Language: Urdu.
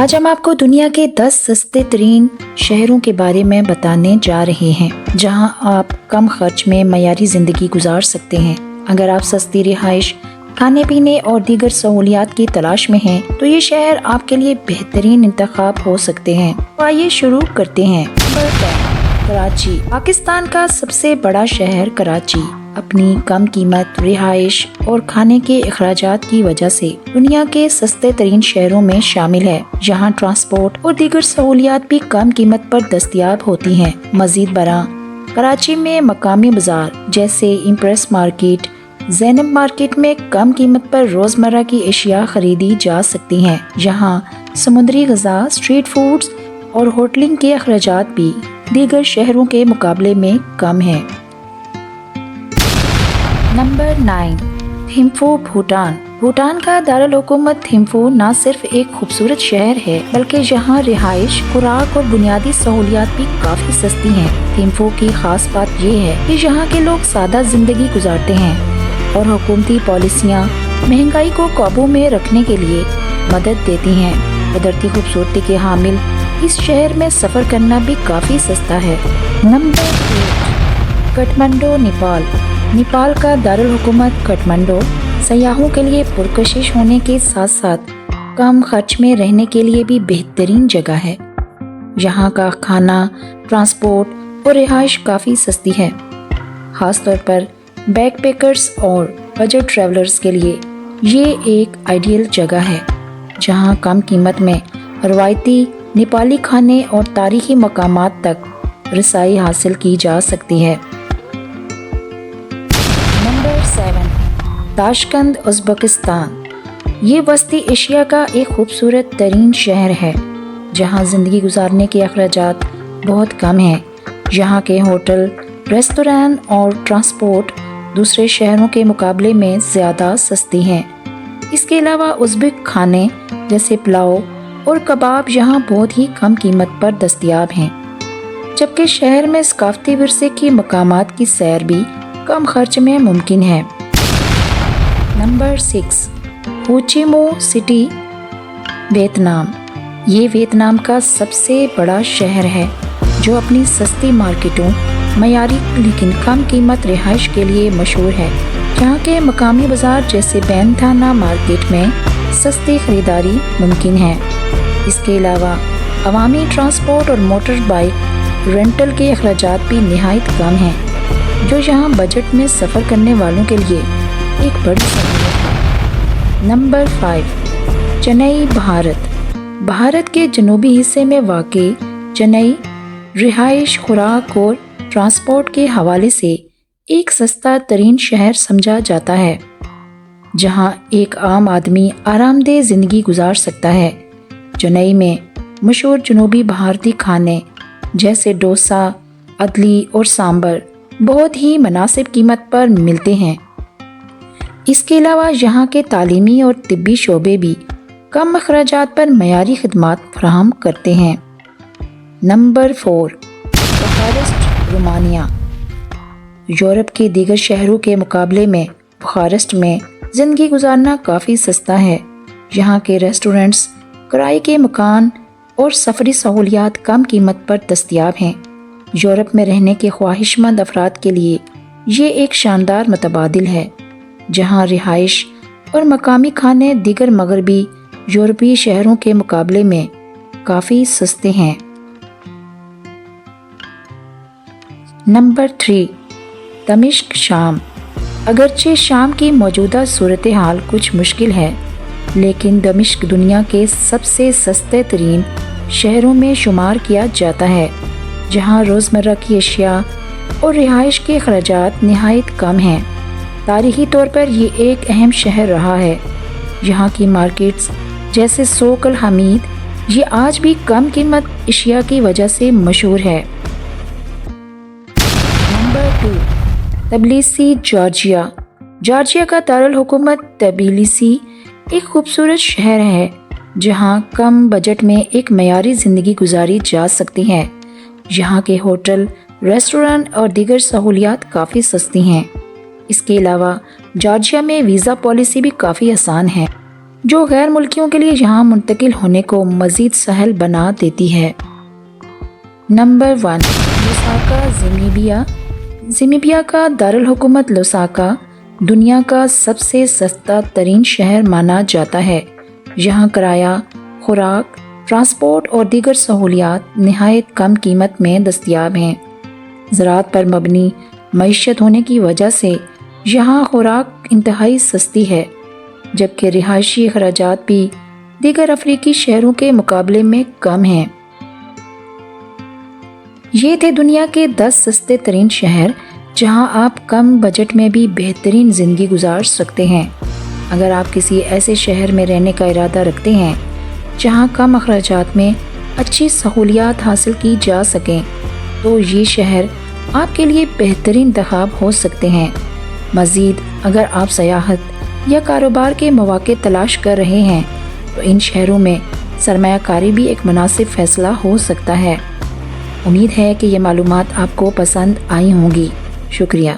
آج ہم آپ کو دنیا کے 10 سستے ترین شہروں کے بارے میں بتانے جا رہے ہیں جہاں آپ کم خرچ میں معیاری زندگی گزار سکتے ہیں۔ اگر آپ سستی رہائش، کھانے پینے اور دیگر سہولیات کی تلاش میں ہیں تو یہ شہر آپ کے لیے بہترین انتخاب ہو سکتے ہیں۔ تو آئیے شروع کرتے ہیں۔ کراچی، پاکستان کا سب سے بڑا شہر کراچی اپنی کم قیمت، رہائش اور کھانے کے اخراجات کی وجہ سے دنیا کے سستے ترین شہروں میں شامل ہے، جہاں ٹرانسپورٹ اور دیگر سہولیات بھی کم قیمت پر دستیاب ہوتی ہیں۔ مزید برآں، کراچی میں مقامی بازار جیسے امپریس مارکیٹ، زینب مارکیٹ میں کم قیمت پر روزمرہ کی اشیاء خریدی جا سکتی ہیں، جہاں سمندری غذا، اسٹریٹ فوڈز اور ہوٹلنگ کے اخراجات بھی دیگر شہروں کے مقابلے میں کم ہیں۔ نمبر 9، تھمپو، بھوٹان۔ بھوٹان کا دارالحکومت تھمپو نہ صرف ایک خوبصورت شہر ہے بلکہ یہاں رہائش، خوراک اور بنیادی سہولیات بھی کافی سستی ہیں۔ تھمپو کی خاص بات یہ ہے کہ یہاں کے لوگ سادہ زندگی گزارتے ہیں اور حکومتی پالیسیاں مہنگائی کو قابو میں رکھنے کے لیے مدد دیتی ہیں۔ قدرتی خوبصورتی کے حامل اس شہر میں سفر کرنا بھی کافی سستا ہے۔ نمبر 8، کٹھمنڈو، نیپال۔ نیپال کا دارالحکومت کٹھمنڈو سیاحوں کے لیے پرکشش ہونے کے ساتھ ساتھ کم خرچ میں رہنے کے لیے بھی بہترین جگہ ہے۔ یہاں کا کھانا، ٹرانسپورٹ اور رہائش کافی سستی ہے، خاص طور پر بیک پیکرز اور بجٹ ٹریولرز کے لیے یہ ایک آئیڈیل جگہ ہے، جہاں کم قیمت میں روایتی نیپالی کھانے اور تاریخی مقامات تک رسائی حاصل کی جا سکتی ہے۔ Number 7، Tashkent, Uzbekistan. یہ وسطی ایشیا کا ایک خوبصورت ترین شہر ہے جہاں زندگی گزارنے کے اخراجات بہت کم ہیں۔ یہاں کے ہوٹل، ریستوران اور ٹرانسپورٹ دوسرے شہروں کے مقابلے میں زیادہ سستی ہیں۔ اس کے علاوہ ازبک کھانے جیسے پلاؤ اور کباب یہاں بہت ہی کم قیمت پر دستیاب ہیں، جبکہ شہر میں ثقافتی ورثے کی مقامات کی سیر بھی کم خرچ میں ممکن ہے۔ نمبر 6، ہو چی منہ سٹی، ویتنام۔ یہ ویتنام کا سب سے بڑا شہر ہے جو اپنی سستی مارکیٹوں، معیاری لیکن کم قیمت رہائش کے لیے مشہور ہے۔ یہاں کے مقامی بازار جیسے بین تھانا مارکیٹ میں سستی خریداری ممکن ہے۔ اس کے علاوہ عوامی ٹرانسپورٹ اور موٹر بائیک رینٹل کے اخراجات بھی نہایت کم ہیں، جو یہاں بجٹ میں سفر کرنے والوں کے لیے ایک بڑی سہولت ہے۔ نمبر 5، چنئی، بھارت۔ بھارت کے جنوبی حصے میں واقع چنئی رہائش، خوراک اور ٹرانسپورٹ کے حوالے سے ایک سستا ترین شہر سمجھا جاتا ہے، جہاں ایک عام آدمی آرام دہ زندگی گزار سکتا ہے۔ چنئی میں مشہور جنوبی بھارتی کھانے جیسے ڈوسا، ادلی اور سامبر بہت ہی مناسب قیمت پر ملتے ہیں۔ اس کے علاوہ یہاں کے تعلیمی اور طبی شعبے بھی کم اخراجات پر معیاری خدمات فراہم کرتے ہیں۔ Number 4، Bucharest, Romania. یورپ کے دیگر شہروں کے مقابلے میں بخارسٹ میں زندگی گزارنا کافی سستا ہے۔ یہاں کے ریسٹورنٹس، کرائے کے مکان اور سفری سہولیات کم قیمت پر دستیاب ہیں۔ یورپ میں رہنے کے خواہش مند افراد کے لیے یہ ایک شاندار متبادل ہے، جہاں رہائش اور مقامی کھانے دیگر مغربی یورپی شہروں کے مقابلے میں کافی سستے ہیں۔ نمبر 3، دمشق، شام۔ اگرچہ شام کی موجودہ صورتحال کچھ مشکل ہے، لیکن دمشق دنیا کے سب سے سستے ترین شہروں میں شمار کیا جاتا ہے، جہاں روزمرہ کی اشیاء اور رہائش کے اخراجات نہایت کم ہیں۔ تاریخی طور پر یہ ایک اہم شہر رہا ہے۔ یہاں کی مارکیٹس جیسے سوق الحمید یہ آج بھی کم قیمت اشیاء کی وجہ سے مشہور ہے۔ Number 2، Tbilisi, Georgia. جارجیا کا دارالحکومت تبلیسی ایک خوبصورت شہر ہے جہاں کم بجٹ میں ایک معیاری زندگی گزاری جا سکتی ہے۔ یہاں کے ہوٹل، ریسٹوران اور دیگر سہولیات کافی سستی ہیں۔ اس کے علاوہ جارجیا میں ویزا پالیسی بھی کافی آسان ہے۔ جو غیر ملکیوں کے لیے یہاں منتقل ہونے کو مزید سہل بنا دیتی ہے۔ نمبر 1، لوساکا، زیمبابوے۔ زیمبابوے کا دارالحکومت لوساکا دنیا کا سب سے سستا ترین شہر مانا جاتا ہے۔ یہاں کرایہ، خوراک، ٹرانسپورٹ اور دیگر سہولیات نہایت کم قیمت میں دستیاب ہیں۔ زراعت پر مبنی معیشت ہونے کی وجہ سے یہاں خوراک انتہائی سستی ہے، جبکہ رہائشی اخراجات بھی دیگر افریقی شہروں کے مقابلے میں کم ہیں۔ یہ تھے دنیا کے 10 سستے ترین شہر جہاں آپ کم بجٹ میں بھی بہترین زندگی گزار سکتے ہیں۔ اگر آپ کسی ایسے شہر میں رہنے کا ارادہ رکھتے ہیں جہاں کم اخراجات میں اچھی سہولیات حاصل کی جا سکیں تو یہ شہر آپ کے لیے بہترین انتخاب ہو سکتے ہیں۔ مزید اگر آپ سیاحت یا کاروبار کے مواقع تلاش کر رہے ہیں تو ان شہروں میں سرمایہ کاری بھی ایک مناسب فیصلہ ہو سکتا ہے۔ امید ہے کہ یہ معلومات آپ کو پسند آئی ہوں گی۔ شکریہ۔